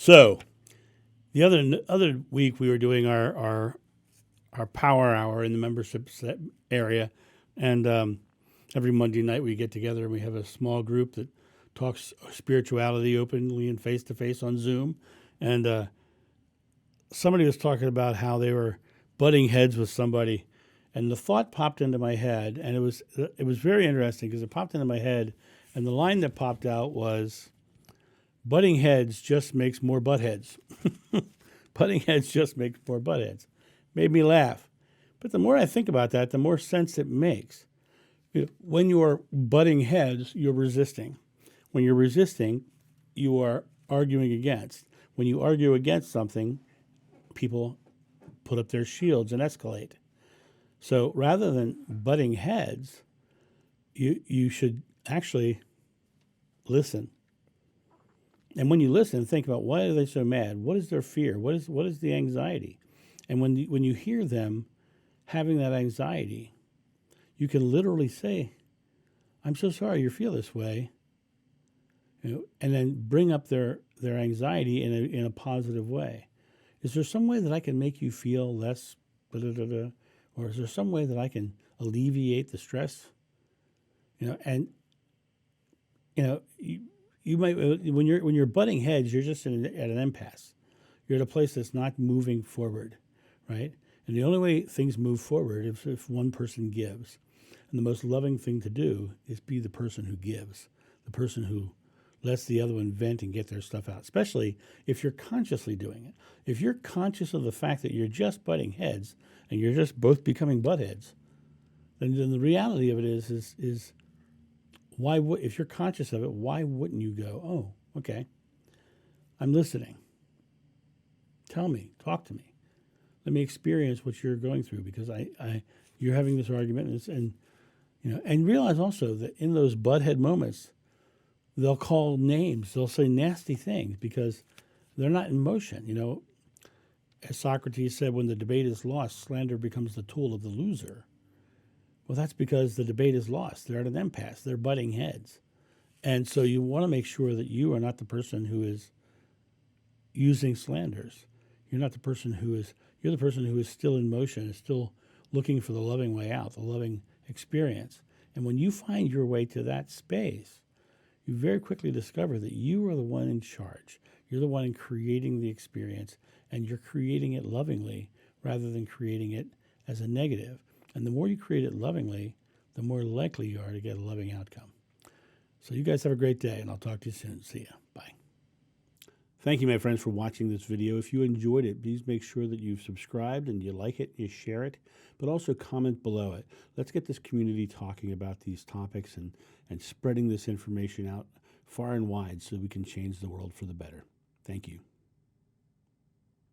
So the other week we were doing our power hour in the membership area, and every Monday night we get together and we have a small group that talks spirituality openly and face to face on Zoom. And somebody was talking about how they were butting heads with somebody, and the thought popped into my head, and it was very interesting because it popped into my head, and the line that popped out was, "Butting heads just makes more butt heads." Butting heads just makes more butt heads. Made me laugh. But the more I think about that, the more sense it makes. When you are butting heads, you're resisting. When you're resisting, you are arguing against. When you argue against something, people put up their shields and escalate. So rather than butting heads, you should actually listen. And when you listen, think about, why are they so mad? What is their fear? What is the anxiety? And when you hear them having that anxiety, you can literally say, "I'm so sorry you feel this way," and then bring up their anxiety in a positive way. Is there some way that I can make you feel less, or is there some way that I can alleviate the stress? And you might, when you're butting heads, you're just at an impasse. You're at a place that's not moving forward, right? And the only way things move forward is if one person gives. And the most loving thing to do is be the person who gives, the person who lets the other one vent and get their stuff out, especially if you're consciously doing it. If you're conscious of the fact that you're just butting heads and you're just both becoming butt heads, then the reality of it is why if you're conscious of it, why wouldn't you go, "Oh, okay, I'm listening. Tell me, talk to me. Let me experience what you're going through, because you're having this argument," and realize also that in those butthead moments, they'll call names, they'll say nasty things because they're not in motion. As Socrates said, when the debate is lost, slander becomes the tool of the loser. Well, that's because the debate is lost. They're at an impasse. They're butting heads. And so you want to make sure that you are not the person who is using slanders. You're the person who is still in motion, is still looking for the loving way out, the loving experience. And when you find your way to that space, you very quickly discover that you are the one in charge. You're the one in creating the experience, and you're creating it lovingly rather than creating it as a negative. And the more you create it lovingly, the more likely you are to get a loving outcome. So you guys have a great day, and I'll talk to you soon. See ya. Bye. Thank you, my friends, for watching this video. If you enjoyed it, please make sure that you've subscribed and you like it, you share it, but also comment below it. Let's get this community talking about these topics and spreading this information out far and wide so we can change the world for the better. Thank you.